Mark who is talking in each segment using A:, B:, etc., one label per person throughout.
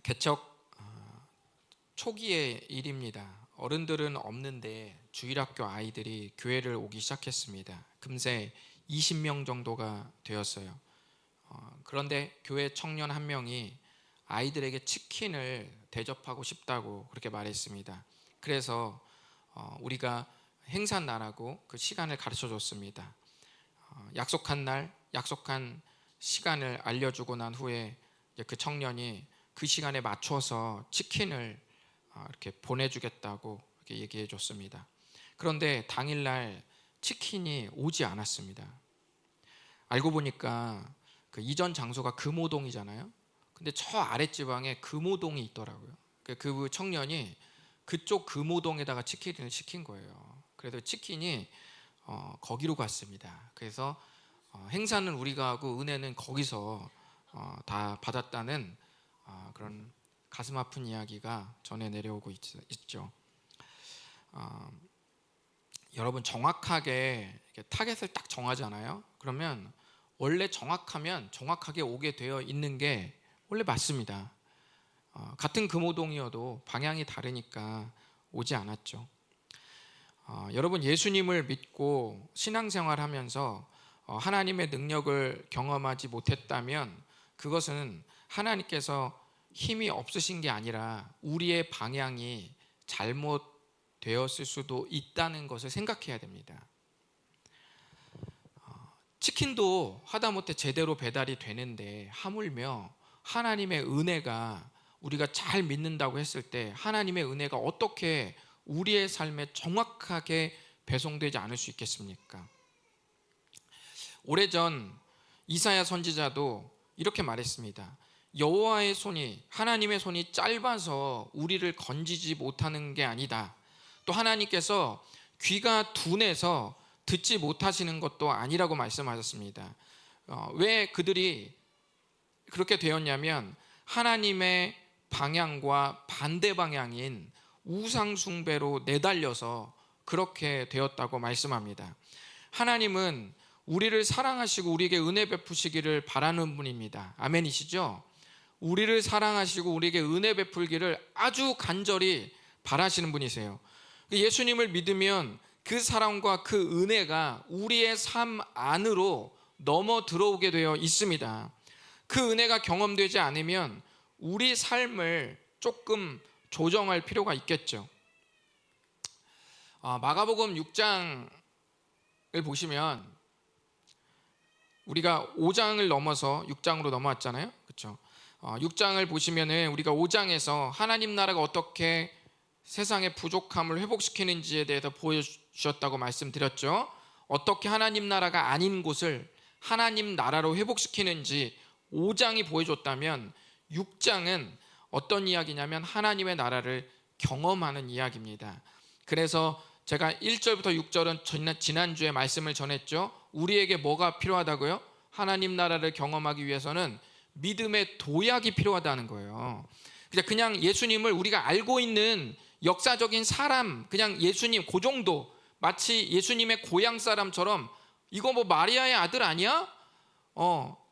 A: 개척 초기의 일입니다. 어른들은 없는데 주일학교 아이들이 교회를 오기 시작했습니다. 금세 20명 정도가 되었어요. 그런데 교회 청년 한 명이 아이들에게 치킨을 대접하고 싶다고 그렇게 말했습니다. 그래서 우리가 행사날하고 그 시간을 가르쳐 줬습니다. 약속한 날, 약속한 시간을 알려주고 난 후에 그 청년이 그 시간에 맞춰서 치킨을 이렇게 보내주겠다고 이렇게 얘기해 줬습니다. 그런데 당일날 치킨이 오지 않았습니다. 알고 보니까 그 이전 장소가 금호동이잖아요. 근데 저 아랫지방에 금호동이 있더라고요. 그 청년이 그쪽 금호동에다가 치킨을 시킨 거예요. 그래서 치킨이 거기로 갔습니다. 그래서 행사는 우리가 하고 은혜는 거기서 다 받았다는 그런 가슴 아픈 이야기가 전해 내려오고 있죠. 여러분, 정확하게 타겟을 딱 정하잖아요. 그러면 원래 정확하면 정확하게 오게 되어 있는 게 원래 맞습니다. 같은 금호동이어도 방향이 다르니까 오지 않았죠. 여러분, 예수님을 믿고 신앙생활하면서 하나님의 능력을 경험하지 못했다면 그것은 하나님께서 힘이 없으신 게 아니라 우리의 방향이 잘못되었을 수도 있다는 것을 생각해야 됩니다. 치킨도 하다못해 제대로 배달이 되는데 하물며 하나님의 은혜가, 우리가 잘 믿는다고 했을 때 하나님의 은혜가 어떻게 우리의 삶에 정확하게 배송되지 않을 수 있겠습니까? 오래전 이사야 선지자도 이렇게 말했습니다. 여호와의 손이, 하나님의 손이 짧아서 우리를 건지지 못하는 게 아니다. 또 하나님께서 귀가 둔해서 듣지 못하시는 것도 아니라고 말씀하셨습니다. 왜 그들이 그렇게 되었냐면 하나님의 방향과 반대 방향인 우상 숭배로 내달려서 그렇게 되었다고 말씀합니다. 하나님은 우리를 사랑하시고 우리에게 은혜 베푸시기를 바라는 분입니다. 아멘이시죠? 우리를 사랑하시고 우리에게 은혜 베풀기를 아주 간절히 바라시는 분이세요. 예수님을 믿으면 그 사랑과 그 은혜가 우리의 삶 안으로 넘어 들어오게 되어 있습니다. 그 은혜가 경험되지 않으면 우리 삶을 조금 조정할 필요가 있겠죠. 마가복음 6장을 보시면 우리가 5장을 넘어서 6장으로 넘어왔잖아요. 그렇죠? 6장을 보시면은 우리가 5장에서 하나님 나라가 어떻게 세상의 부족함을 회복시키는지에 대해서 보여주셨다고 말씀드렸죠. 어떻게 하나님 나라가 아닌 곳을 하나님 나라로 회복시키는지 5장이 보여줬다면 6장은 어떤 이야기냐면 하나님의 나라를 경험하는 이야기입니다. 그래서 제가 1절부터 6절은 지난주에 말씀을 전했죠. 우리에게 뭐가 필요하다고요? 하나님 나라를 경험하기 위해서는 믿음의 도약이 필요하다는 거예요. 그냥 예수님을 우리가 알고 있는 역사적인 사람, 그냥 예수님 그 정도, 마치 예수님의 고향 사람처럼 이거 뭐 마리아의 아들 아니야?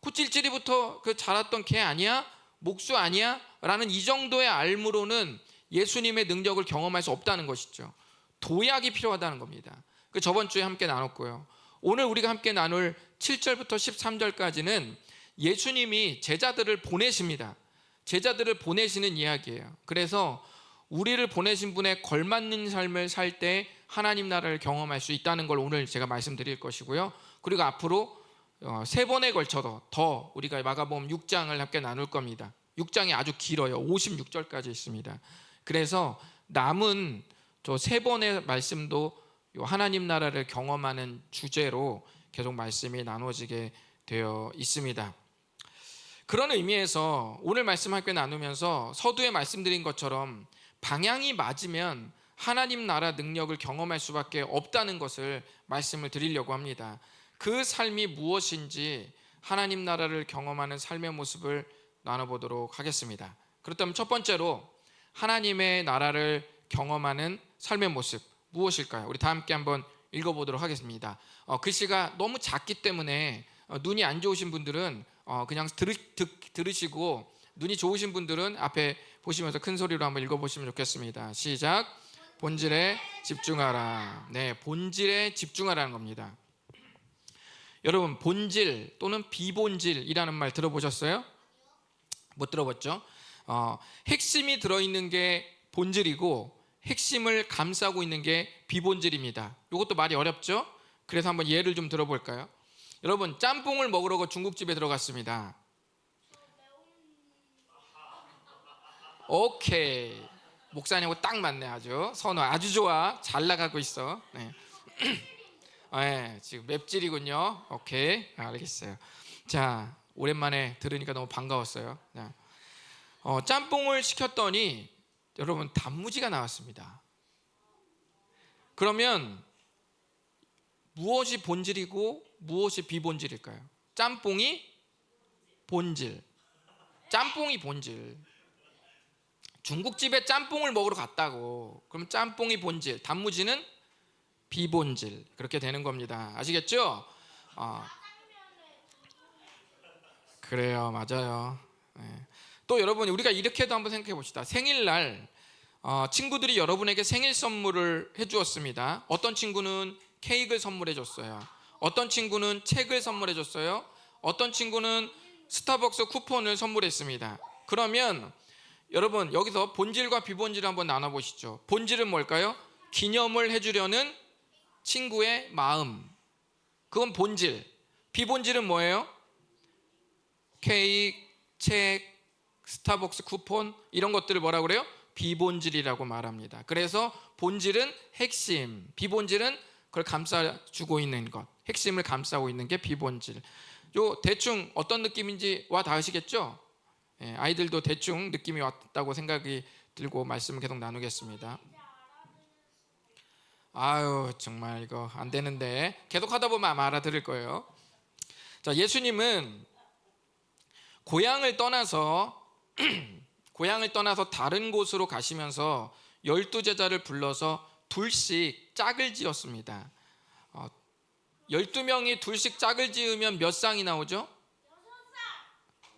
A: 코찔찔이부터 그 자랐던 걔 아니야? 목수 아니야? 라는 이 정도의 알무로는 예수님의 능력을 경험할 수 없다는 것이죠. 도약이 필요하다는 겁니다. 저번 주에 함께 나눴고요. 오늘 우리가 함께 나눌 7절부터 13절까지는 예수님이 제자들을 보내십니다. 제자들을 보내시는 이야기예요. 그래서 우리를 보내신 분에 걸맞는 삶을 살 때 하나님 나라를 경험할 수 있다는 걸 오늘 제가 말씀드릴 것이고요. 그리고 앞으로 3번에 걸쳐서 더 우리가 마가복음 6장을 함께 나눌 겁니다. 6장이 아주 길어요. 56절까지 있습니다. 그래서 남은 저 3번의 말씀도 하나님 나라를 경험하는 주제로 계속 말씀이 나눠지게 되어 있습니다. 그런 의미에서 오늘 말씀 함께 나누면서 서두에 말씀드린 것처럼 방향이 맞으면 하나님 나라 능력을 경험할 수밖에 없다는 것을 말씀을 드리려고 합니다. 그 삶이 무엇인지 하나님 나라를 경험하는 삶의 모습을 나눠보도록 하겠습니다. 그렇다면 첫 번째로 하나님의 나라를 경험하는 삶의 모습 무엇일까요? 우리 다 함께 한번 읽어보도록 하겠습니다. 글씨가 너무 작기 때문에 눈이 안 좋으신 분들은 그냥 들으시고 눈이 좋으신 분들은 앞에 보시면서 큰 소리로 한번 읽어보시면 좋겠습니다. 시작. 본질에 집중하라. 네, 본질에 집중하라는 겁니다. 여러분, 본질 또는 비본질이라는 말 들어보셨어요? 못 들어봤죠? 핵심이 들어있는 게 본질이고 핵심을 감싸고 있는 게 비본질입니다. 이것도 말이 어렵죠? 그래서 한번 예를 좀 들어볼까요? 여러분, 짬뽕을 먹으러 중국집에 들어갔습니다. 오케이, 목사님하고 딱 맞네. 아주 선호 아주 좋아. 잘 나가고 있어. 네. 네, 지금 맵찔이군요. 오케이, 알겠어요. 자, 오랜만에 들으니까 너무 반가웠어요. 짬뽕을 시켰더니 여러분 단무지가 나왔습니다. 그러면 무엇이 본질이고 무엇이 비본질일까요? 짬뽕이 본질. 짬뽕이 본질. 중국집에 짬뽕을 먹으러 갔다고. 그럼 짬뽕이 본질, 단무지는 비본질. 그렇게 되는 겁니다. 아시겠죠? 그래요, 맞아요. 네. 또 여러분, 우리가 이렇게도 한번 생각해 봅시다. 생일날 친구들이 여러분에게 생일 선물을 해주었습니다. 어떤 친구는 케이크를 선물해 줬어요. 어떤 친구는 책을 선물해 줬어요. 어떤 친구는 스타벅스 쿠폰을 선물했습니다. 그러면 여러분, 여기서 본질과 비본질을 한번 나눠보시죠. 본질은 뭘까요? 기념을 해주려는 친구의 마음. 그건 본질. 비본질은 뭐예요? 케이크, 책, 스타벅스 쿠폰, 이런 것들을 뭐라고 그래요? 비본질이라고 말합니다. 그래서 본질은 핵심, 비본질은 그걸 감싸주고 있는 것, 핵심을 감싸고 있는 게 비본질. 요 대충 어떤 느낌인지 와 닿으시겠죠? 예, 아이들도 대충 느낌이 왔다고 생각이 들고 말씀을 계속 나누겠습니다. 아유, 정말 이거 안 되는데 계속 하다 보면 아마 알아들을 거예요. 자, 예수님은 고향을 떠나서 다른 곳으로 가시면서 12제자를 불러서 둘씩 짝을 지었습니다. 12명이 둘씩 짝을 지으면 몇 쌍이 나오죠?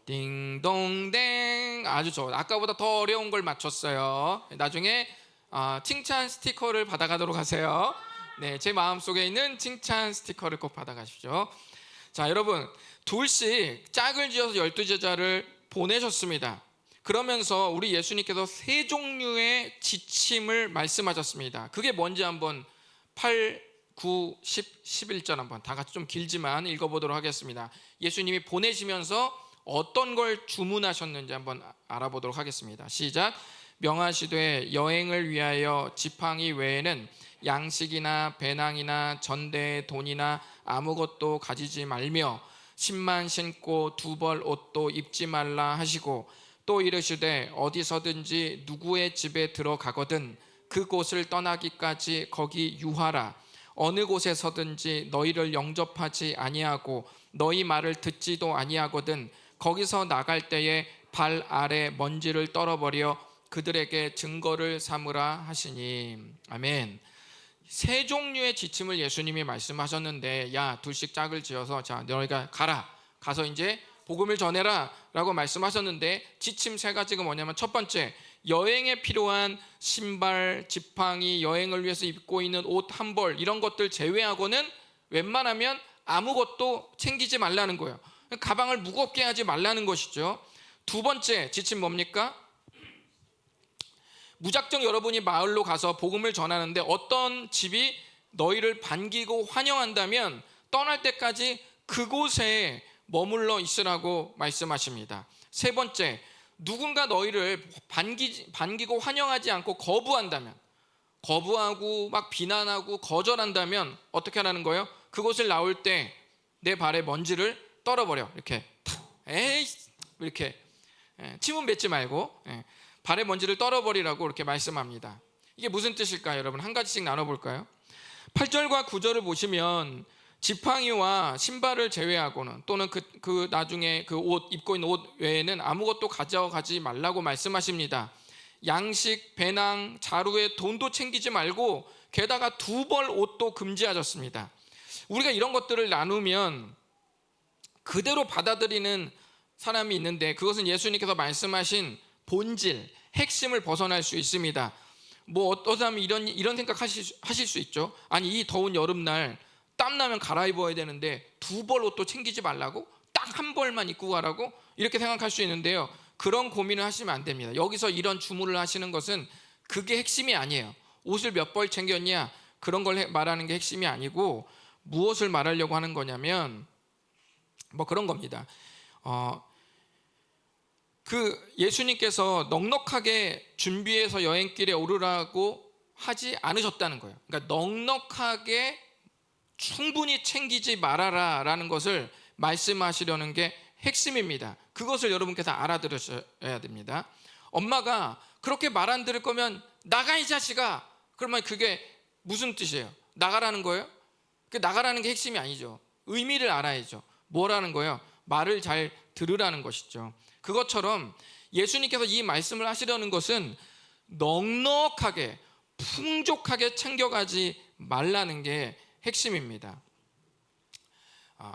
A: 딩동댕. 아주 좋아요. 아까보다 더 어려운 걸 맞췄어요. 나중에 칭찬 스티커를 받아가도록 하세요. 네, 제 마음속에 있는 칭찬 스티커를 꼭 받아가십시오. 자, 여러분, 둘씩 짝을 지어서 12제자를 보내셨습니다. 그러면서 우리 예수님께서 세 종류의 지침을 말씀하셨습니다. 그게 뭔지 한번 8, 9, 10, 11절 한번 다 같이 좀 길지만 읽어보도록 하겠습니다. 예수님이 보내시면서 어떤 걸 주문하셨는지 한번 알아보도록 하겠습니다. 시작. 명하시되 여행을 위하여 지팡이 외에는 양식이나 배낭이나 전대의 돈이나 아무것도 가지지 말며 신만 신고 두 벌 옷도 입지 말라 하시고, 또 이르시되 어디서든지 누구의 집에 들어가거든 그곳을 떠나기까지 거기 유하라. 어느 곳에서든지 너희를 영접하지 아니하고 너희 말을 듣지도 아니하거든 거기서 나갈 때에 발 아래 먼지를 떨어버려 그들에게 증거를 삼으라 하시니. 아멘. 세 종류의 지침을 예수님이 말씀하셨는데, 야, 둘씩 짝을 지어서 자, 너희가 가서 이제 복음을 전해라 라고 말씀하셨는데, 지침 세 가지가 뭐냐면, 첫 번째, 여행에 필요한 신발, 지팡이, 여행을 위해서 입고 있는 옷 한 벌, 이런 것들 제외하고는 웬만하면 아무것도 챙기지 말라는 거예요. 가방을 무겁게 하지 말라는 것이죠. 두 번째 지침 뭡니까? 무작정 여러분이 마을로 가서 복음을 전하는데 어떤 집이 너희를 반기고 환영한다면 떠날 때까지 그곳에 머물러 있으라고 말씀하십니다. 세 번째, 누군가 너희를 반기고 환영하지 않고 거부하고 막 비난하고 거절한다면 어떻게 하라는 거예요? 그곳을 나올 때 내 발에 먼지를 떨어버려. 이렇게 에이 이렇게 침은 뱉지 말고 발에 먼지를 떨어버리라고 이렇게 말씀합니다. 이게 무슨 뜻일까요? 여러분, 한 가지씩 나눠볼까요? 8절과 9절을 보시면 지팡이와 신발을 제외하고는, 또는 그 나중에 그 옷, 입고 있는 옷 외에는 아무것도 가져가지 말라고 말씀하십니다. 양식, 배낭, 자루에 돈도 챙기지 말고 게다가 두 벌 옷도 금지하셨습니다. 우리가 이런 것들을 나누면 그대로 받아들이는 사람이 있는데 그것은 예수님께서 말씀하신 본질, 핵심을 벗어날 수 있습니다. 뭐 어떤 사람이 이런 생각 하실 수 있죠. 아니, 이 더운 여름날 땀나면 갈아입어야 되는데 두 벌 옷도 챙기지 말라고? 딱 한 벌만 입고 가라고? 이렇게 생각할 수 있는데요, 그런 고민을 하시면 안 됩니다. 여기서 이런 주문을 하시는 것은 그게 핵심이 아니에요. 옷을 몇 벌 챙겼냐, 그런 걸 말하는 게 핵심이 아니고, 무엇을 말하려고 하는 거냐면 뭐 그런 겁니다. 그 예수님께서 넉넉하게 준비해서 여행길에 오르라고 하지 않으셨다는 거예요. 그러니까 넉넉하게 충분히 챙기지 말아라 라는 것을 말씀하시려는 게 핵심입니다. 그것을 여러분께서 알아들으셔야 됩니다. 엄마가 그렇게 말 안 들을 거면 나가 이 자식아, 그러면 그게 무슨 뜻이에요? 나가라는 거예요? 그 나가라는 게 핵심이 아니죠. 의미를 알아야죠. 뭐라는 거예요? 말을 잘 들으라는 것이죠. 그것처럼 예수님께서 이 말씀을 하시려는 것은 넉넉하게 풍족하게 챙겨가지 말라는 게 핵심입니다.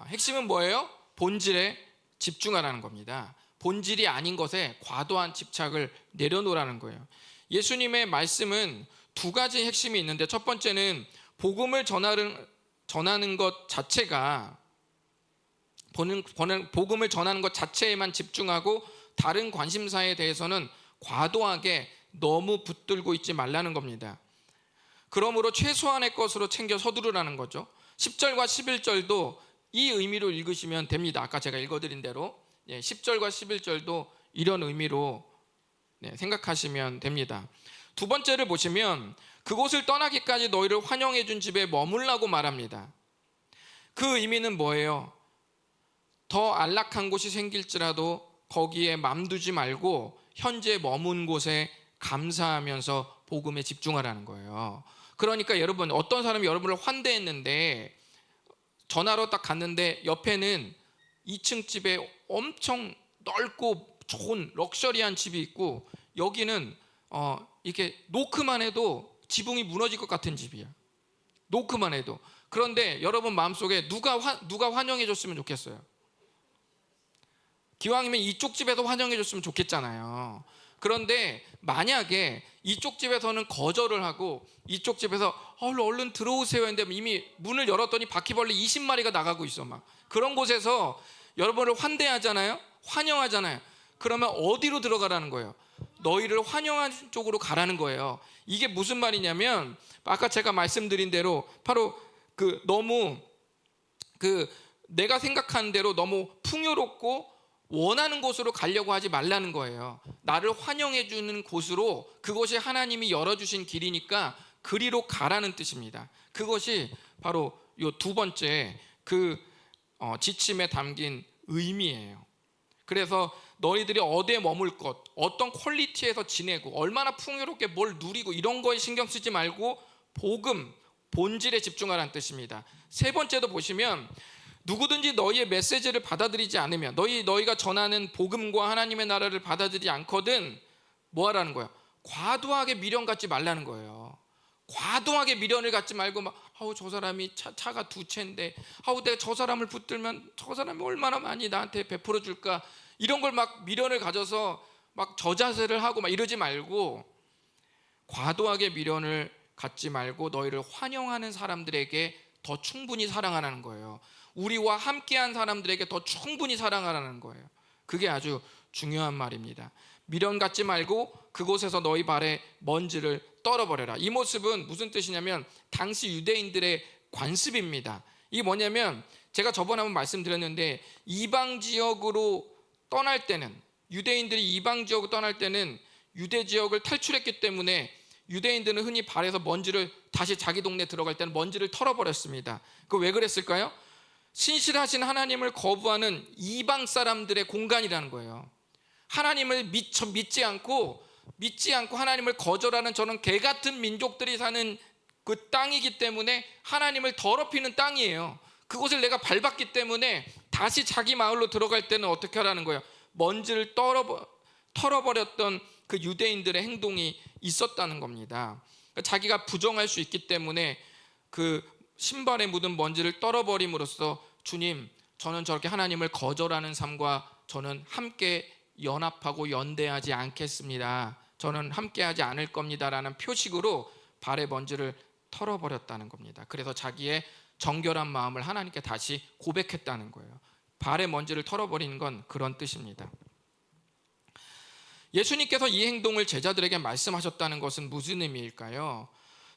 A: 핵심은 뭐예요? 본질에 집중하라는 겁니다. 본질이 아닌 것에 과도한 집착을 내려놓으라는 거예요. 예수님의 말씀은 두 가지 핵심이 있는데, 첫 번째는 복음을 전하는 것 자체가, 복음을 전하는 것 자체에만 집중하고 다른 관심사에 대해서는 과도하게 너무 붙들고 있지 말라는 겁니다. 그러므로 최소한의 것으로 챙겨 서두르라는 거죠. 10절과 11절도 이 의미로 읽으시면 됩니다. 아까 제가 읽어드린 대로 10절과 11절도 이런 의미로 생각하시면 됩니다. 두 번째를 보시면 그곳을 떠나기까지 너희를 환영해 준 집에 머물라고 말합니다. 그 의미는 뭐예요? 더 안락한 곳이 생길지라도 거기에 맘두지 말고 현재 머문 곳에 감사하면서 복음에 집중하라는 거예요. 그러니까 여러분, 어떤 사람이 여러분을 환대했는데 전화로 딱 갔는데 옆에는 2층 집에 엄청 넓고 좋은 럭셔리한 집이 있고, 여기는 이렇게 노크만 해도 지붕이 무너질 것 같은 집이야. 노크만 해도. 그런데 여러분 마음속에 누가 환영해 줬으면 좋겠어요? 기왕이면 이쪽 집에서 환영해 줬으면 좋겠잖아요. 그런데 만약에 이쪽 집에서는 거절을 하고 이쪽 집에서 얼른 들어오세요 했는데 이미 문을 열었더니 바퀴벌레 20마리가 나가고 있어. 막 그런 곳에서 여러분을 환대하잖아요, 환영하잖아요. 그러면 어디로 들어가라는 거예요? 너희를 환영하는 쪽으로 가라는 거예요. 이게 무슨 말이냐면, 아까 제가 말씀드린 대로 바로 너무 내가 생각하는 대로 너무 풍요롭고 원하는 곳으로 가려고 하지 말라는 거예요. 나를 환영해 주는 곳으로, 그것이 하나님이 열어주신 길이니까 그리로 가라는 뜻입니다. 그것이 바로 이 두 번째 지침에 담긴 의미예요. 그래서 너희들이 어디에 머물 것, 어떤 퀄리티에서 지내고 얼마나 풍요롭게 뭘 누리고 이런 거에 신경 쓰지 말고 복음, 본질에 집중하라는 뜻입니다. 세 번째도 보시면 누구든지 너희의 메시지를 받아들이지 않으면, 너희가 전하는 복음과 하나님의 나라를 받아들이지 않거든 뭐 하라는 거야? 과도하게 미련 갖지 말라는 거예요. 과도하게 미련을 갖지 말고 저 사람이 차가 두 채인데 내가 저 사람을 붙들면 저 사람이 얼마나 많이 나한테 베풀어 줄까, 이런 걸 미련을 가져서 저자세를 하고 이러지 말고, 과도하게 미련을 갖지 말고 너희를 환영하는 사람들에게 더 충분히 사랑하라는 거예요. 우리와 함께한 사람들에게 더 충분히 사랑하라는 거예요. 그게 아주 중요한 말입니다. 미련 갖지 말고 그곳에서 너희 발에 먼지를 떨어버려라. 이 모습은 무슨 뜻이냐면 당시 유대인들의 관습입니다. 이게 뭐냐면, 제가 저번에 한번 말씀드렸는데, 이방 지역으로 떠날 때는, 유대인들이 이방 지역으로 떠날 때는 유대 지역을 탈출했기 때문에 유대인들은 흔히 발에서 먼지를, 다시 자기 동네 들어갈 때는 먼지를 털어버렸습니다. 그 왜 그랬을까요? 신실하신 하나님을 거부하는 이방 사람들의 공간이라는 거예요. 하나님을 믿지 않고 하나님을 거절하는 저는 개 같은 민족들이 사는 그 땅이기 때문에 하나님을 더럽히는 땅이에요. 그곳을 내가 밟았기 때문에 다시 자기 마을로 들어갈 때는 어떻게 하라는 거예요? 먼지를 털어버렸던 그 유대인들의 행동이 있었다는 겁니다. 자기가 부정할 수 있기 때문에 그 신발에 묻은 먼지를 떨어버림으로써, 주님, 저는 저렇게 하나님을 거절하는 삶과 저는 함께 연합하고 연대하지 않겠습니다. 저는 함께하지 않을 겁니다라는 표식으로 발의 먼지를 털어버렸다는 겁니다. 그래서 자기의 정결한 마음을 하나님께 다시 고백했다는 거예요. 발의 먼지를 털어버리는 건 그런 뜻입니다. 예수님께서 이 행동을 제자들에게 말씀하셨다는 것은 무슨 의미일까요?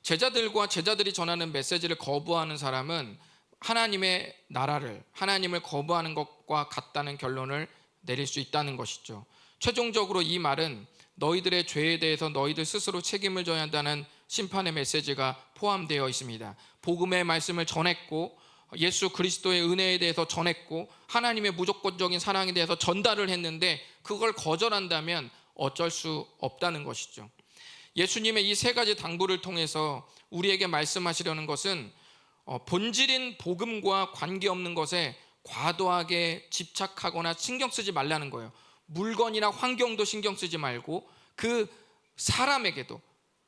A: 제자들이 전하는 메시지를 거부하는 사람은 하나님의 나라를, 하나님을 거부하는 것과 같다는 결론을 내릴 수 있다는 것이죠. 최종적으로 이 말은 너희들의 죄에 대해서 너희들 스스로 책임을 져야 한다는 심판의 메시지가 포함되어 있습니다. 복음의 말씀을 전했고 예수 그리스도의 은혜에 대해서 전했고 하나님의 무조건적인 사랑에 대해서 전달을 했는데 그걸 거절한다면 어쩔 수 없다는 것이죠. 예수님의 이 세 가지 당부를 통해서 우리에게 말씀하시려는 것은 본질인 복음과 관계없는 것에 과도하게 집착하거나 신경 쓰지 말라는 거예요. 물건이나 환경도 신경 쓰지 말고 그 사람에게도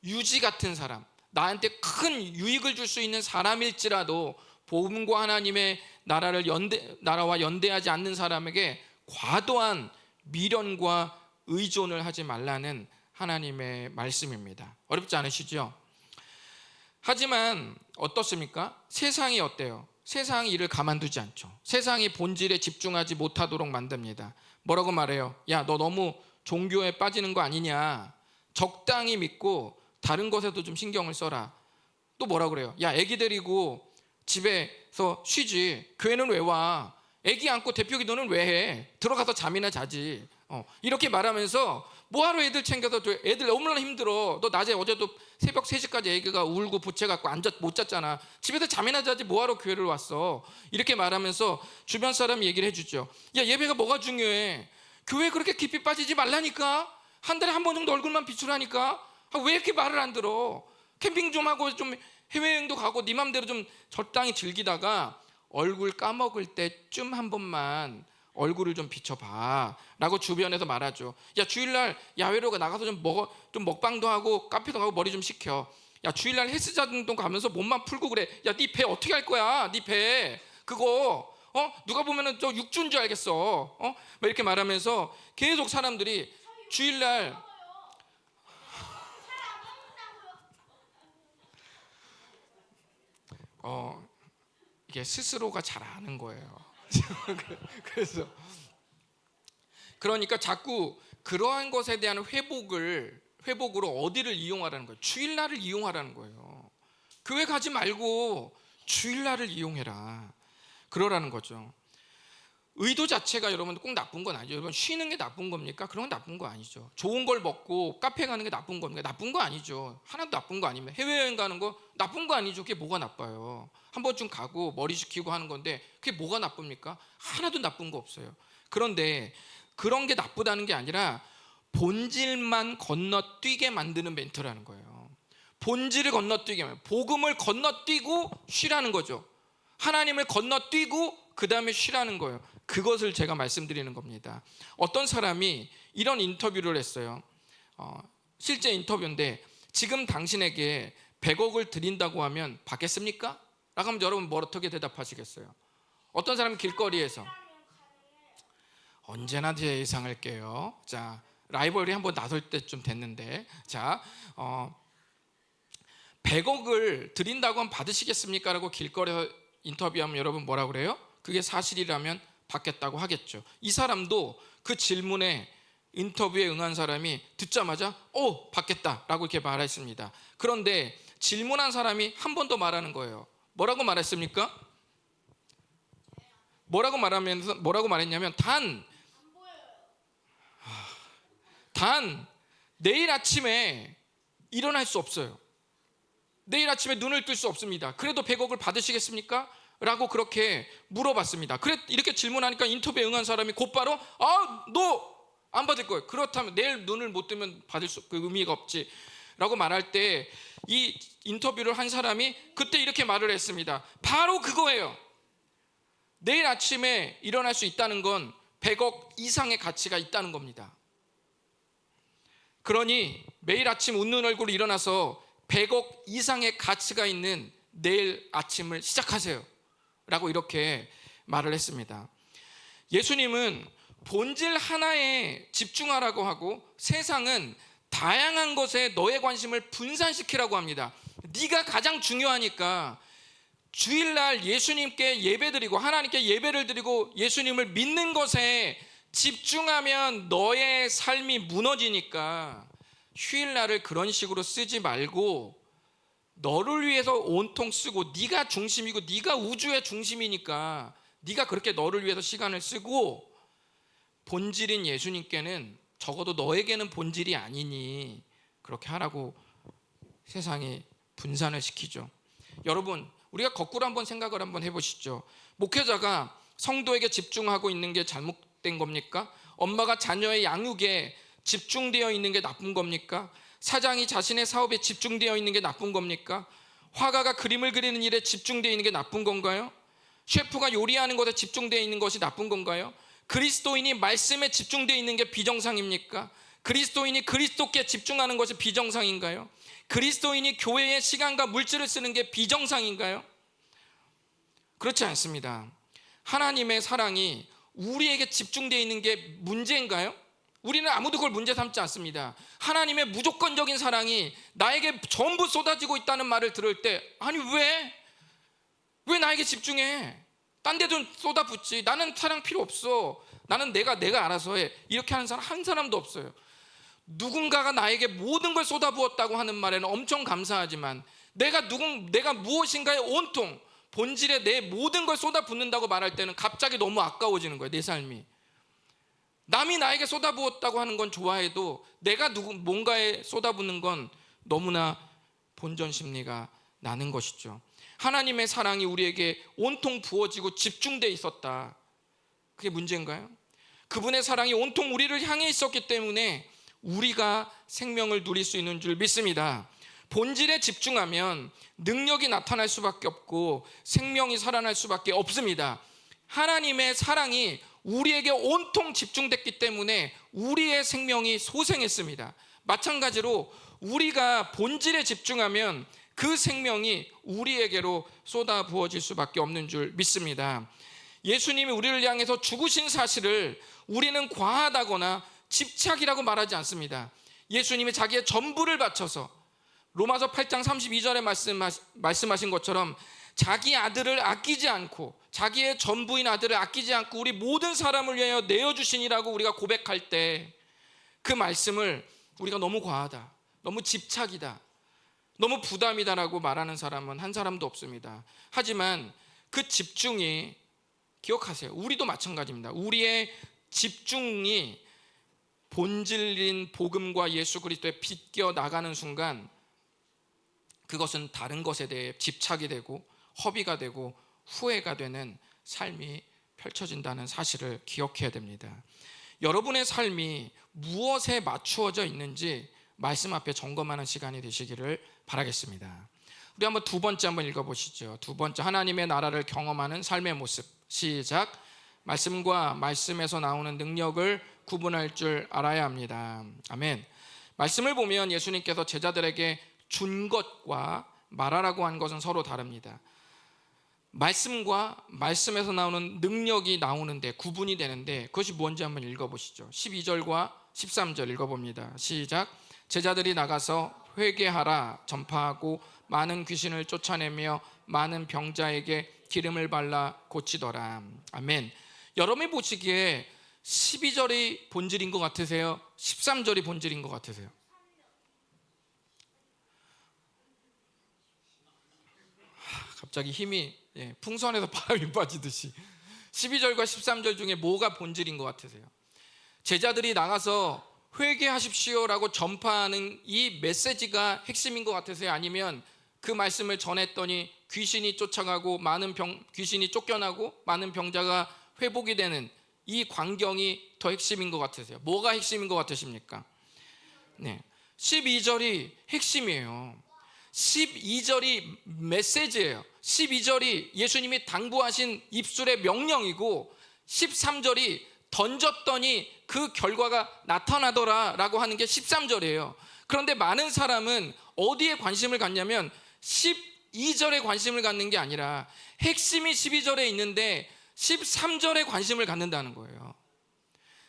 A: 유지 같은 사람, 나한테 큰 유익을 줄 수 있는 사람일지라도 복음과 하나님의 나라와 연대하지 않는 사람에게 과도한 미련과 의존을 하지 말라는 하나님의 말씀입니다. 어렵지 않으시죠? 하지만 어떻습니까? 세상이 어때요? 세상이 이를 가만두지 않죠. 세상이 본질에 집중하지 못하도록 만듭니다. 뭐라고 말해요? 야, 너 너무 종교에 빠지는 거 아니냐? 적당히 믿고 다른 것에도 좀 신경을 써라. 또 뭐라 그래요? 야, 애기 데리고 집에서 쉬지. 교회는 왜 와? 애기 안고 대표 기도는 왜 해? 들어가서 잠이나 자지. 이렇게 말하면서 뭐하러 애들 챙겨서 줘? 애들 너무나 힘들어. 너 낮에 어제도 새벽 3시까지 애기가 울고 부채갖고 못 잤잖아. 집에서 잠이나 자지 뭐하러 교회를 왔어? 이렇게 말하면서 주변 사람이 얘기를 해주죠. 야, 예배가 뭐가 중요해? 교회 그렇게 깊이 빠지지 말라니까? 한 달에 한 번 정도 얼굴만 비추라니까? 왜 이렇게 말을 안 들어? 캠핑 좀 하고 좀 해외여행도 가고 네 맘대로 좀 적당히 즐기다가 얼굴 까먹을 때쯤 한 번만 얼굴을 좀 비춰봐 라고 주변에서 말하죠. 야, 주일날 야외로 나가서 좀 먹방도 하고 카페도 가고 머리 좀 식혀. 야, 주일날 헬스장도 가면서 몸만 풀고 그래. 야, 네 배 어떻게 할 거야? 네 배 그거 누가 보면은 저 육주인 줄 알겠어. 막 이렇게 말하면서 계속 사람들이 주일날 이게 스스로가 잘 아는 거예요. 그래서 그러니까 자꾸 그러한 것에 대한 회복으로 어디를 이용하라는 거예요? 주일날을 이용하라는 거예요. 교회 가지 말고 주일날을 이용해라. 그러라는 거죠. 의도 자체가 여러분 꼭 나쁜 건 아니죠. 여러분 쉬는 게 나쁜 겁니까? 그런 건 나쁜 거 아니죠. 좋은 걸 먹고 카페 가는 게 나쁜 겁니까? 나쁜 거 아니죠. 하나도 나쁜 거 아닙니다. 해외여행 가는 거 나쁜 거 아니죠. 그게 뭐가 나빠요? 한 번쯤 가고 머리 식히고 하는 건데 그게 뭐가 나쁩니까? 하나도 나쁜 거 없어요. 그런데 그런 게 나쁘다는 게 아니라 본질만 건너뛰게 만드는 멘트라는 거예요. 본질을 건너뛰게 하면 복음을 건너뛰고 쉬라는 거죠. 하나님을 건너뛰고 그 다음에 쉬라는 거예요. 그것을 제가 말씀드리는 겁니다. 어떤 사람이 이런 인터뷰를 했어요. 실제 인터뷰인데 지금 당신에게 100억을 드린다고 하면 받겠습니까? 라고 하면 여러분 뭐 어떻게 대답하시겠어요? 어떤 사람은 길거리에서 언제나 제 예상을 깨요. 자, 라이벌이 한번 나설 때쯤 됐는데 자, 100억을 드린다고 하면 받으시겠습니까? 라고 길거리에서 인터뷰하면 여러분 뭐라 그래요? 그게 사실이라면 받겠다고 하겠죠. 이 사람도 그 질문에 인터뷰에 응한 사람이 듣자마자 받겠다라고 이렇게 말했습니다. 그런데 질문한 사람이 한 번 더 말하는 거예요. 뭐라고 말했습니까? 뭐라고 말했냐면 단 내일 아침에 일어날 수 없어요. 내일 아침에 눈을 뜰 수 없습니다. 그래도 100억을 받으시겠습니까? 라고 그렇게 물어봤습니다. 이렇게 질문하니까 인터뷰에 응한 사람이 곧바로 너 안 받을 거예요. 그렇다면 내일 눈을 못 뜨면 받을 그 의미가 없지 라고 말할 때 이 인터뷰를 한 사람이 그때 이렇게 말을 했습니다. 바로 그거예요. 내일 아침에 일어날 수 있다는 건 100억 이상의 가치가 있다는 겁니다. 그러니 매일 아침 웃는 얼굴로 일어나서 100억 이상의 가치가 있는 내일 아침을 시작하세요 라고 이렇게 말을 했습니다. 예수님은 본질 하나에 집중하라고 하고 세상은 다양한 것에 너의 관심을 분산시키라고 합니다. 네가 가장 중요하니까 주일날 예수님께 예배드리고 하나님께 예배를 드리고 예수님을 믿는 것에 집중하면 너의 삶이 무너지니까 휴일날을 그런 식으로 쓰지 말고 너를 위해서 온통 쓰고, 네가 중심이고 네가 우주의 중심이니까 네가 그렇게 너를 위해서 시간을 쓰고, 본질인 예수님께는 적어도 너에게는 본질이 아니니 그렇게 하라고 세상이 분산을 시키죠. 여러분, 우리가 거꾸로 한번 생각을 한번 해보시죠. 목회자가 성도에게 집중하고 있는 게 잘못된 겁니까? 엄마가 자녀의 양육에 집중되어 있는 게 나쁜 겁니까? 사장이 자신의 사업에 집중되어 있는 게 나쁜 겁니까? 화가가 그림을 그리는 일에 집중되어 있는 게 나쁜 건가요? 셰프가 요리하는 것에 집중되어 있는 것이 나쁜 건가요? 그리스도인이 말씀에 집중되어 있는 게 비정상입니까? 그리스도인이 그리스도께 집중하는 것이 비정상인가요? 그리스도인이 교회의 시간과 물질을 쓰는 게 비정상인가요? 그렇지 않습니다. 하나님의 사랑이 우리에게 집중되어 있는 게 문제인가요? 우리는 아무도 그걸 문제 삼지 않습니다. 하나님의 무조건적인 사랑이 나에게 전부 쏟아지고 있다는 말을 들을 때, 아니 왜 나에게 집중해? 딴 데 좀 쏟아붓지. 나는 사랑 필요 없어. 나는 내가 알아서 해. 이렇게 하는 사람 한 사람도 없어요. 누군가가 나에게 모든 걸 쏟아부었다고 하는 말에는 엄청 감사하지만, 내가 무엇인가에 온통 본질에 내 모든 걸 쏟아붓는다고 말할 때는 갑자기 너무 아까워지는 거예요. 내 삶이. 남이 나에게 쏟아부었다고 하는 건 좋아해도 내가 뭔가에 쏟아붓는 건 너무나 본전 심리가 나는 것이죠. 하나님의 사랑이 우리에게 온통 부어지고 집중되어 있었다. 그게 문제인가요? 그분의 사랑이 온통 우리를 향해 있었기 때문에 우리가 생명을 누릴 수 있는 줄 믿습니다. 본질에 집중하면 능력이 나타날 수밖에 없고 생명이 살아날 수밖에 없습니다. 하나님의 사랑이 우리에게 온통 집중됐기 때문에 우리의 생명이 소생했습니다. 마찬가지로 우리가 본질에 집중하면 그 생명이 우리에게로 쏟아 부어질 수밖에 없는 줄 믿습니다. 예수님이 우리를 향해서 죽으신 사실을 우리는 과하다거나 집착이라고 말하지 않습니다. 예수님이 자기의 전부를 바쳐서 로마서 8장 32절에 말씀하신 것처럼 자기 아들을 아끼지 않고, 자기의 전부인 아들을 아끼지 않고 우리 모든 사람을 위하여 내어주시니라고 우리가 고백할 때 그 말씀을 우리가 너무 과하다, 너무 집착이다, 너무 부담이다라고 말하는 사람은 한 사람도 없습니다. 하지만 그 집중이, 기억하세요, 우리도 마찬가지입니다. 우리의 집중이 본질인 복음과 예수 그리스도에 비껴 나가는 순간 그것은 다른 것에 대해 집착이 되고 허비가 되고 후회가 되는 삶이 펼쳐진다는 사실을 기억해야 됩니다. 여러분의 삶이 무엇에 맞추어져 있는지 말씀 앞에 점검하는 시간이 되시기를 바라겠습니다. 우리 한번 두 번째 한번 읽어보시죠. 두 번째, 하나님의 나라를 경험하는 삶의 모습. 시작. 말씀과 말씀에서 나오는 능력을 구분할 줄 알아야 합니다. 아멘. 말씀을 보면 예수님께서 제자들에게 준 것과 말하라고 한 것은 서로 다릅니다. 말씀과 말씀에서 나오는 능력이 나오는데, 구분이 되는데 그것이 뭔지 한번 읽어보시죠. 12절과 13절 읽어봅니다. 시작. 제자들이 나가서 회개하라 전파하고 많은 귀신을 쫓아내며 많은 병자에게 기름을 발라 고치더라. 아멘. 여러분이 보시기에 12절이 본질인 것 같으세요? 13절이 본질인 것 같으세요? 갑자기 힘이 풍선에서 바람이 빠지듯이 12절과 13절 중에 뭐가 본질인 것 같으세요? 제자들이 나가서 회개하십시오라고 전파하는 이 메시지가 핵심인 것 같으세요? 아니면 그 말씀을 전했더니 귀신이 쫓아가고 귀신이 쫓겨나고 많은 병자가 회복이 되는 이 광경이 더 핵심인 것 같으세요? 뭐가 핵심인 것 같으십니까? 12절이 핵심이에요. 12절이 메시지예요. 12절이 예수님이 당부하신 입술의 명령이고 13절이 던졌더니 그 결과가 나타나더라 라고 하는 게 13절이에요. 그런데 많은 사람은 어디에 관심을 갖냐면 12절에 관심을 갖는 게 아니라 핵심이 12절에 있는데 13절에 관심을 갖는다는 거예요.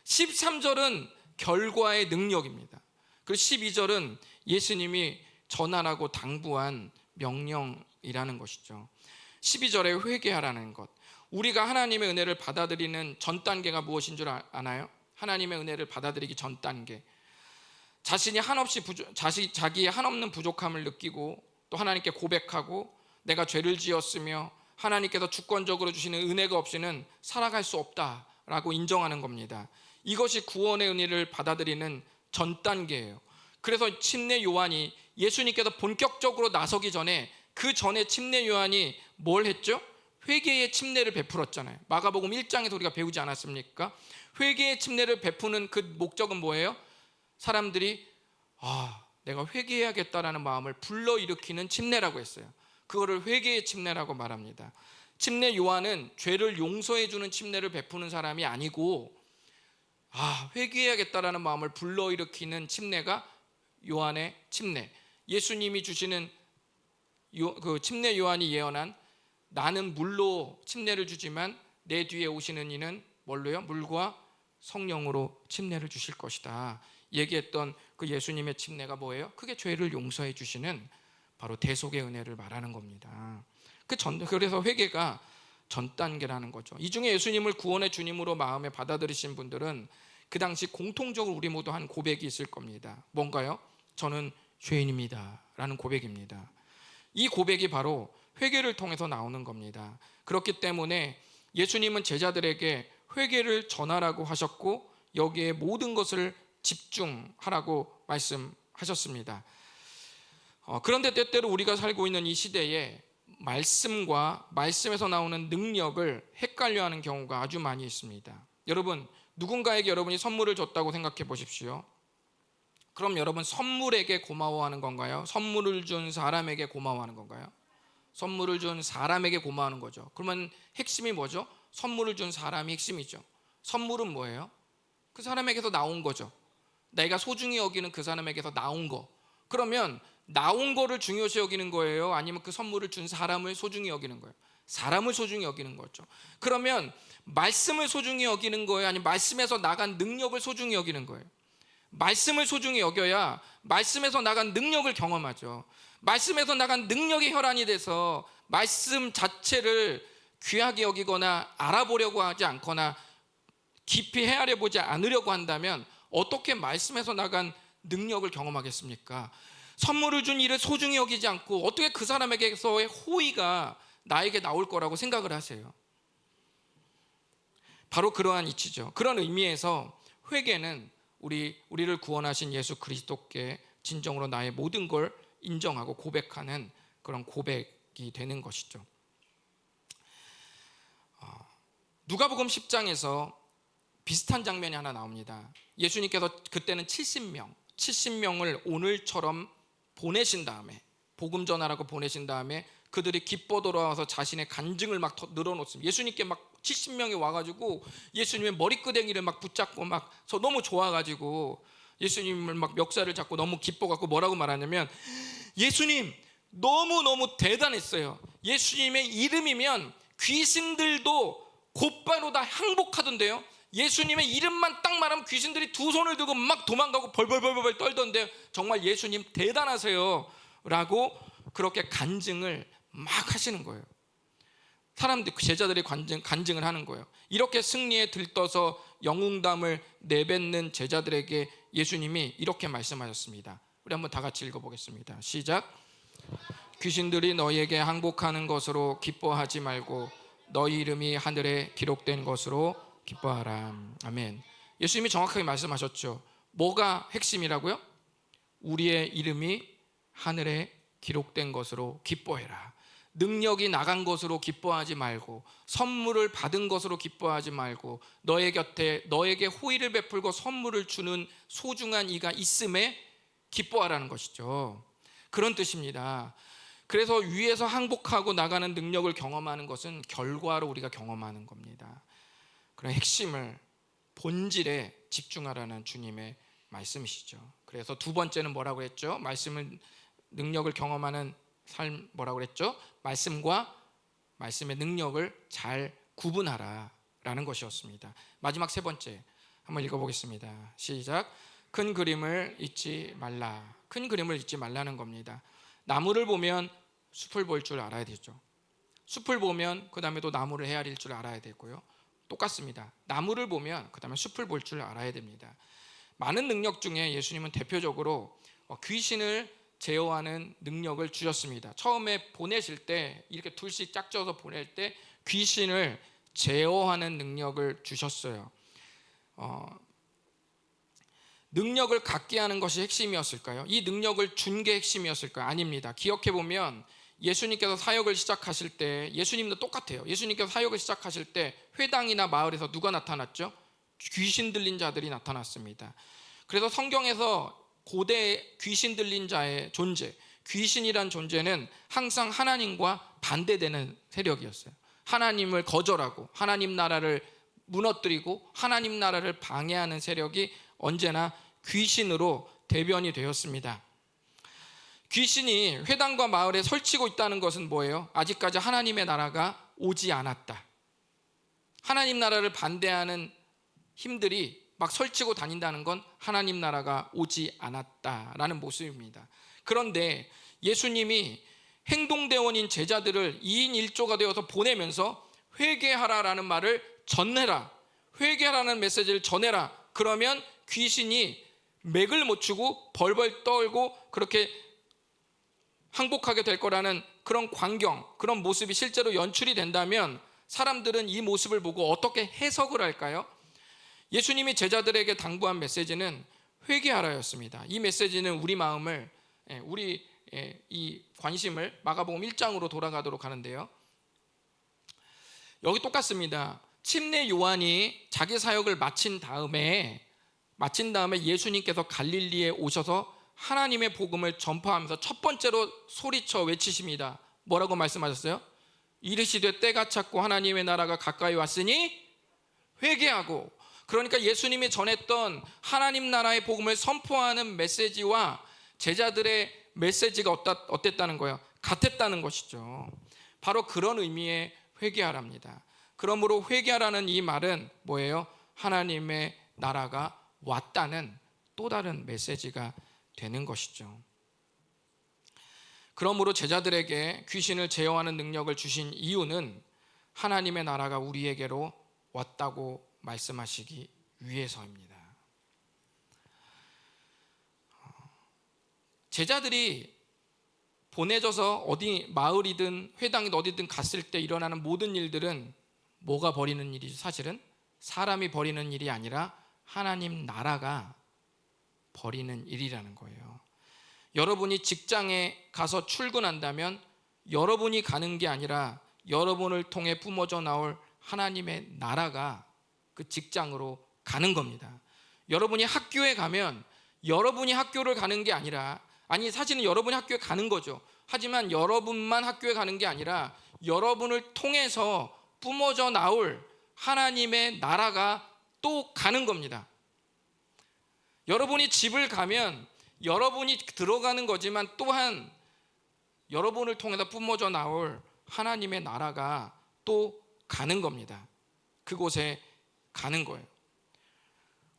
A: 13절은 결과의 능력입니다. 그리고 12절은 예수님이 전하라고 당부한 명령이라는 것이죠. 12절에 회개하라는 것. 우리가 하나님의 은혜를 받아들이는 전 단계가 무엇인 줄 아나요? 하나님의 은혜를 받아들이기 전 단계. 자기의 한없는 부족함을 느끼고 또 하나님께 고백하고 내가 죄를 지었으며 하나님께서 주권적으로 주시는 은혜가 없이는 살아갈 수 없다라고 인정하는 겁니다. 이것이 구원의 은혜를 받아들이는 전 단계예요. 그래서 침례 요한이 예수님께서 본격적으로 나서기 전에 그 전에 침례 요한이 뭘 했죠? 회개의 침례를 베풀었잖아요. 마가복음 1장에서 우리가 배우지 않았습니까? 회개의 침례를 베푸는 그 목적은 뭐예요? 사람들이 내가 회개해야겠다라는 마음을 불러일으키는 침례라고 했어요. 그거를 회개의 침례라고 말합니다. 침례 요한은 죄를 용서해 주는 침례를 베푸는 사람이 아니고 회개해야겠다라는 마음을 불러일으키는 침례가 요한의 침례. 예수님이 주시는 그 침례 요한이 예언한 나는 물로 침례를 주지만 내 뒤에 오시는 이는 뭘로요? 물과 성령으로 침례를 주실 것이다. 얘기했던 그 예수님의 침례가 뭐예요? 그게 죄를 용서해 주시는 바로 대속의 은혜를 말하는 겁니다. 그래서 회개가 전 단계라는 거죠. 이 중에 예수님을 구원의 주님으로 마음에 받아들이신 분들은 그 당시 공통적으로 우리 모두 한 고백이 있을 겁니다. 뭔가요? 저는 죄인입니다 라는 고백입니다. 이 고백이 바로 회개를 통해서 나오는 겁니다. 그렇기 때문에 예수님은 제자들에게 회개를 전하라고 하셨고 여기에 모든 것을 집중하라고 말씀하셨습니다. 그런데 때때로 우리가 살고 있는 이 시대에 말씀과 말씀에서 나오는 능력을 헷갈려하는 경우가 아주 많이 있습니다. 여러분, 누군가에게 여러분이 선물을 줬다고 생각해 보십시오. 그럼 여러분 선물에게 고마워하는 건가요? 선물을 준 사람에게 고마워하는 건가요? 선물을 준 사람에게 고마워하는 거죠. 그러면 핵심이 뭐죠? 선물을 준 사람이 핵심이죠. 선물은 뭐예요? 그 사람에게서 나온 거죠. 내가 소중히 여기는 그 사람에게서 나온 거. 그러면 나온 거를 중요시 여기는 거예요? 아니면 그 선물을 준 사람을 소중히 여기는 거예요? 사람을 소중히 여기는 거죠. 그러면 말씀을 소중히 여기는 거예요? 아니면 말씀에서 나간 능력을 소중히 여기는 거예요? 말씀을 소중히 여겨야 말씀에서 나간 능력을 경험하죠. 말씀에서 나간 능력이 혈안이 돼서 말씀 자체를 귀하게 여기거나 알아보려고 하지 않거나 깊이 헤아려 보지 않으려고 한다면 어떻게 말씀에서 나간 능력을 경험하겠습니까? 선물을 준 일을 소중히 여기지 않고 어떻게 그 사람에게서의 호의가 나에게 나올 거라고 생각을 하세요? 바로 그러한 이치죠. 그런 의미에서 회개는 우리를 구원하신 예수 그리스도께 진정으로 나의 모든 걸 인정하고 고백하는 그런 고백이 되는 것이죠. 누가복음 10장에서 비슷한 장면이 하나 나옵니다. 예수님께서 그때는 70명을 오늘처럼 보내신 다음에 복음 전하라고 보내신 다음에 그들이 기뻐 돌아와서 자신의 간증을 막 늘어놓습니다. 예수님께 막 70명이 와가지고 예수님의 머리끄댕이를 막 붙잡고 막 너무 좋아가지고 예수님을 막 멱살을 잡고 너무 기뻐갖고 뭐라고 말하냐면 예수님 너무너무 대단했어요. 예수님의 이름이면 귀신들도 곧바로 다 항복하던데요. 예수님의 이름만 딱 말하면 귀신들이 두 손을 들고 막 도망가고 벌벌벌벌 떨던데 정말 예수님 대단하세요 라고 그렇게 간증을 막 하시는 거예요. 제자들이 간증을 하는 거예요. 이렇게 승리에 들떠서 영웅담을 내뱉는 제자들에게 예수님이 이렇게 말씀하셨습니다. 우리 한번 다 같이 읽어보겠습니다. 시작. 귀신들이 너희에게 항복하는 것으로 기뻐하지 말고 너희 이름이 하늘에 기록된 것으로 기뻐하라. 아멘. 예수님이 정확하게 말씀하셨죠. 뭐가 핵심이라고요? 우리의 이름이 하늘에 기록된 것으로 기뻐해라. 능력이 나간 것으로 기뻐하지 말고 선물을 받은 것으로 기뻐하지 말고 너의 곁에 너에게 호의를 베풀고 선물을 주는 소중한 이가 있음에 기뻐하라는 것이죠. 그런 뜻입니다. 그래서 위에서 항복하고 나가는 능력을 경험하는 것은 결과로 우리가 경험하는 겁니다. 그런 핵심을 본질에 집중하라는 주님의 말씀이시죠. 그래서 두 번째는 뭐라고 했죠? 말씀을 능력을 경험하는 삶 뭐라고 그랬죠? 말씀과 말씀의 능력을 잘 구분하라라는 것이었습니다. 마지막 세 번째, 한번 읽어보겠습니다. 시작. 큰 그림을 잊지 말라. 큰 그림을 잊지 말라는 겁니다. 나무를 보면 숲을 볼 줄 알아야 되죠. 숲을 보면 그 다음에 또 나무를 헤아릴 줄 알아야 되고요. 똑같습니다. 나무를 보면 그 다음에 숲을 볼 줄 알아야 됩니다. 많은 능력 중에 예수님은 대표적으로 귀신을 제어하는 능력을 주셨습니다. 처음에 보내실 때 이렇게 둘씩 짝져서 보낼 때 귀신을 제어하는 능력을 주셨어요. 능력을 갖게 하는 것이 핵심이었을까요? 이 능력을 준 게 핵심이었을까요? 아닙니다. 기억해 보면 예수님께서 사역을 시작하실 때 예수님도 똑같아요. 예수님께서 사역을 시작하실 때 회당이나 마을에서 누가 나타났죠? 귀신 들린 자들이 나타났습니다. 그래서 성경에서 고대 귀신 들린 자의 존재, 귀신이란 존재는 항상 하나님과 반대되는 세력이었어요. 하나님을 거절하고 하나님 나라를 무너뜨리고 하나님 나라를 방해하는 세력이 언제나 귀신으로 대변이 되었습니다. 귀신이 회당과 마을에 설치고 있다는 것은 뭐예요? 아직까지 하나님의 나라가 오지 않았다. 하나님 나라를 반대하는 힘들이 막 설치고 다닌다는 건 하나님 나라가 오지 않았다라는 모습입니다. 그런데 예수님이 행동대원인 제자들을 2인 1조가 되어서 보내면서 회개하라라는 말을 전해라, 회개하라는 메시지를 전해라. 그러면 귀신이 맥을 못 추고 벌벌 떨고 그렇게 항복하게 될 거라는 그런 광경, 그런 모습이 실제로 연출이 된다면 사람들은 이 모습을 보고 어떻게 해석을 할까요? 예수님이 제자들에게 당부한 메시지는 회개하라였습니다. 이 메시지는 우리 마음을, 우리 이 관심을 마가복음 1장으로 돌아가도록 하는데요. 여기 똑같습니다. 침례 요한이 자기 사역을 마친 다음에 예수님께서 갈릴리에 오셔서 하나님의 복음을 전파하면서 첫 번째로 소리쳐 외치십니다. 뭐라고 말씀하셨어요? 이르시되 때가 찼고 하나님의 나라가 가까이 왔으니 회개하고. 그러니까 예수님이 전했던 하나님 나라의 복음을 선포하는 메시지와 제자들의 메시지가 어땠다는 거예요? 같았다는 것이죠. 바로 그런 의미의 회개하랍니다. 그러므로 회개하라는 이 말은 뭐예요? 하나님의 나라가 왔다는 또 다른 메시지가 되는 것이죠. 그러므로 제자들에게 귀신을 제어하는 능력을 주신 이유는 하나님의 나라가 우리에게로 왔다고 말씀하시기 위해서입니다. 제자들이 보내져서 어디 마을이든 회당이든 어디든 갔을 때 일어나는 모든 일들은 뭐가 벌이는 일이죠? 사실은 사람이 벌이는 일이 아니라 하나님 나라가 벌이는 일이라는 거예요. 여러분이 직장에 가서 출근한다면 여러분이 가는 게 아니라 여러분을 통해 뿜어져 나올 하나님의 나라가 그 직장으로 가는 겁니다. 여러분이 학교에 가면 여러분이 학교를 가는 게 아니라, 사실은 여러분이 학교에 가는 거죠. 하지만 여러분만 학교에 가는 게 아니라 여러분을 통해서 뿜어져 나올 하나님의 나라가 또 가는 겁니다. 여러분이 집을 가면 여러분이 들어가는 거지만 또한 여러분을 통해서 뿜어져 나올 하나님의 나라가 또 가는 겁니다. 그곳에 가는 거예요.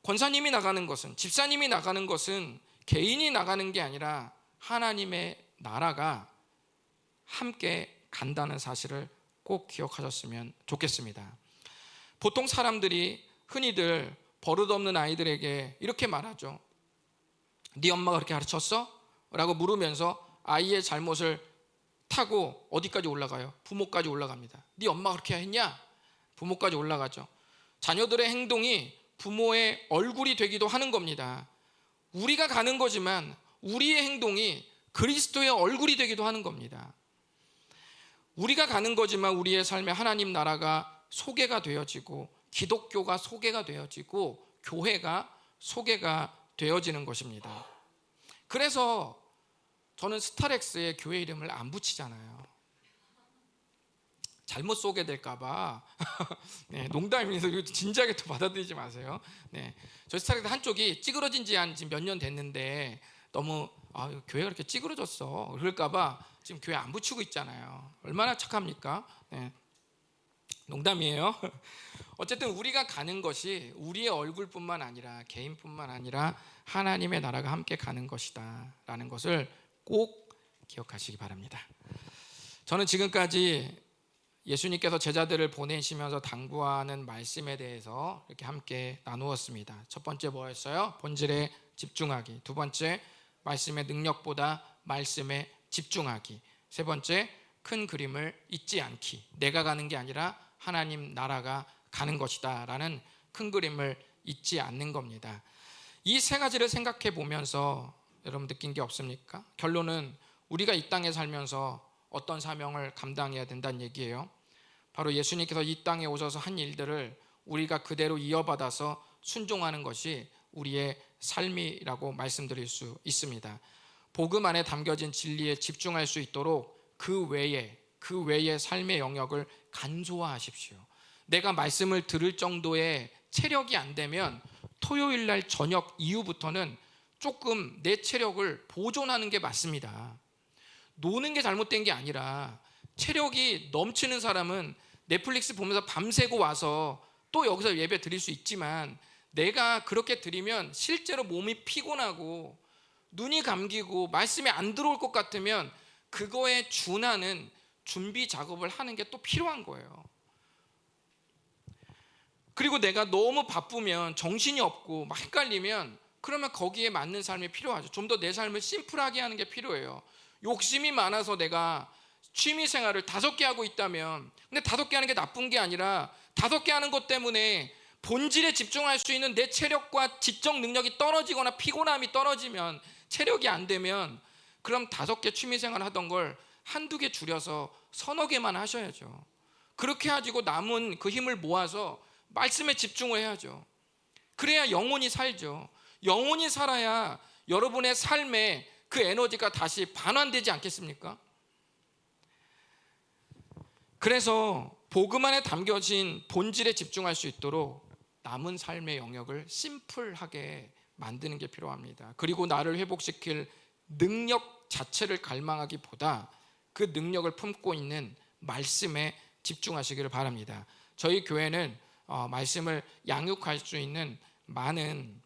A: 권사님이 나가는 것은, 집사님이 나가는 것은 개인이 나가는 게 아니라 하나님의 나라가 함께 간다는 사실을 꼭 기억하셨으면 좋겠습니다. 보통 사람들이 흔히들 버릇없는 아이들에게 이렇게 말하죠. 네 엄마가 그렇게 가르쳤어? 라고 물으면서 아이의 잘못을 타고 어디까지 올라가요? 부모까지 올라갑니다. 네 엄마가 그렇게 했냐? 부모까지 올라가죠. 자녀들의 행동이 부모의 얼굴이 되기도 하는 겁니다. 우리가 가는 거지만 우리의 행동이 그리스도의 얼굴이 되기도 하는 겁니다. 우리가 가는 거지만 우리의 삶에 하나님 나라가 소개가 되어지고 기독교가 소개가 되어지고 교회가 소개가 되어지는 것입니다. 그래서 저는 스타렉스에 교회 이름을 안 붙이잖아요. 잘못 소개될까 봐. 네, 농담입니다. 진지하게 또 받아들이지 마세요. 네, 저 스타렉스 한쪽이 찌그러진 지 한 지금 몇 년 됐는데 너무 교회가 이렇게 찌그러졌어 그럴까 봐 지금 교회 안 붙이고 있잖아요. 얼마나 착합니까? 네, 농담이에요. 어쨌든 우리가 가는 것이 우리의 얼굴뿐만 아니라 개인뿐만 아니라 하나님의 나라가 함께 가는 것이다 라는 것을 꼭 기억하시기 바랍니다. 저는 지금까지 예수님께서 제자들을 보내시면서 당부하는 말씀에 대해서 이렇게 함께 나누었습니다. 첫 번째 뭐였어요? 본질에 집중하기. 두 번째, 말씀의 능력보다 말씀에 집중하기. 세 번째, 큰 그림을 잊지 않기. 내가 가는 게 아니라 하나님 나라가 가는 것이다 라는 큰 그림을 잊지 않는 겁니다. 이 세 가지를 생각해 보면서 여러분 느낀 게 없습니까? 결론은 우리가 이 땅에 살면서 어떤 사명을 감당해야 된다는 얘기예요. 바로 예수님께서 이 땅에 오셔서 한 일들을 우리가 그대로 이어받아서 순종하는 것이 우리의 삶이라고 말씀드릴 수 있습니다. 복음 안에 담겨진 진리에 집중할 수 있도록 그 외의 삶의 영역을 간소화하십시오. 내가 말씀을 들을 정도의 체력이 안 되면 토요일 날 저녁 이후부터는 조금 내 체력을 보존하는 게 맞습니다. 노는 게 잘못된 게 아니라 체력이 넘치는 사람은 넷플릭스 보면서 밤새고 와서 또 여기서 예배 드릴 수 있지만, 내가 그렇게 드리면 실제로 몸이 피곤하고 눈이 감기고 말씀이 안 들어올 것 같으면 그거에 준하는 준비 작업을 하는 게 또 필요한 거예요. 그리고 내가 너무 바쁘면 정신이 없고 막 헷갈리면 그러면 거기에 맞는 삶이 필요하죠. 좀 더 내 삶을 심플하게 하는 게 필요해요. 욕심이 많아서 내가 취미 생활을 5개 하고 있다면, 근데 5개 하는 게 나쁜 게 아니라 5개 하는 것 때문에 본질에 집중할 수 있는 내 체력과 지적 능력이 떨어지거나 피곤함이 떨어지면, 체력이 안 되면 그럼 5개 취미 생활 하던 걸 1-2개 줄여서 3-4개만 하셔야죠. 그렇게 가지고 남은 그 힘을 모아서 말씀에 집중을 해야죠. 그래야 영혼이 살죠. 영혼이 살아야 여러분의 삶에 그 에너지가 다시 반환되지 않겠습니까? 그래서 복음 안에 담겨진 본질에 집중할 수 있도록 남은 삶의 영역을 심플하게 만드는 게 필요합니다. 그리고 나를 회복시킬 능력 자체를 갈망하기보다 그 능력을 품고 있는 말씀에 집중하시기를 바랍니다. 저희 교회는 말씀을 양육할 수 있는 많은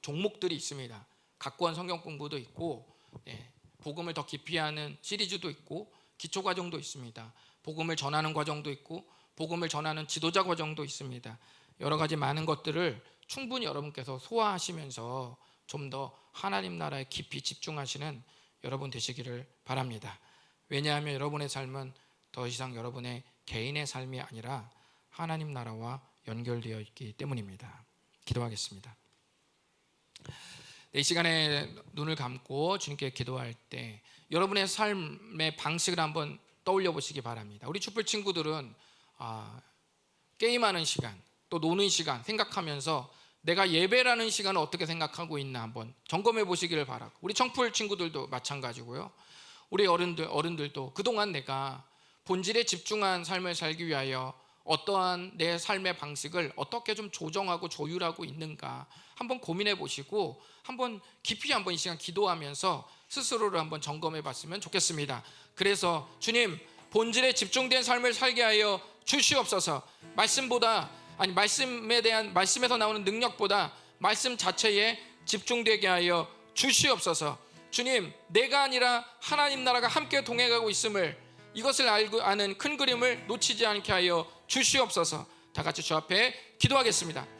A: 종목들이 있습니다. 각권 성경 공부도 있고, 복음을 더 깊이 하는 시리즈도 있고, 기초 과정도 있습니다. 복음을 전하는 과정도 있고, 복음을 전하는 지도자 과정도 있습니다. 여러 가지 많은 것들을 충분히 여러분께서 소화하시면서 좀 더 하나님 나라에 깊이 집중하시는 여러분 되시기를 바랍니다. 왜냐하면 여러분의 삶은 더 이상 여러분의 개인의 삶이 아니라 하나님 나라와 연결되어 있기 때문입니다. 기도하겠습니다. 이 시간에 눈을 감고 주님께 기도할 때 여러분의 삶의 방식을 한번 떠올려 보시기 바랍니다. 우리 촛불 친구들은 게임하는 시간, 또 노는 시간 생각하면서 내가 예배라는 시간을 어떻게 생각하고 있나 한번 점검해 보시기를 바라고, 우리 청풀 친구들도 마찬가지고요. 우리 어른들도 그동안 내가 본질에 집중한 삶을 살기 위하여 어떠한 내 삶의 방식을 어떻게 좀 조정하고 조율하고 있는가 한번 고민해 보시고, 한번 깊이 한번 이 시간 기도하면서 스스로를 한번 점검해 봤으면 좋겠습니다. 그래서 주님, 본질에 집중된 삶을 살게 하여 주시옵소서. 말씀에서 나오는 능력보다 말씀 자체에 집중되게 하여 주시옵소서. 주님, 내가 아니라 하나님 나라가 함께 동행하고 있음을, 이것을 아는 큰 그림을 놓치지 않게 하여 주시옵소서. 다 같이 주 앞에 기도하겠습니다.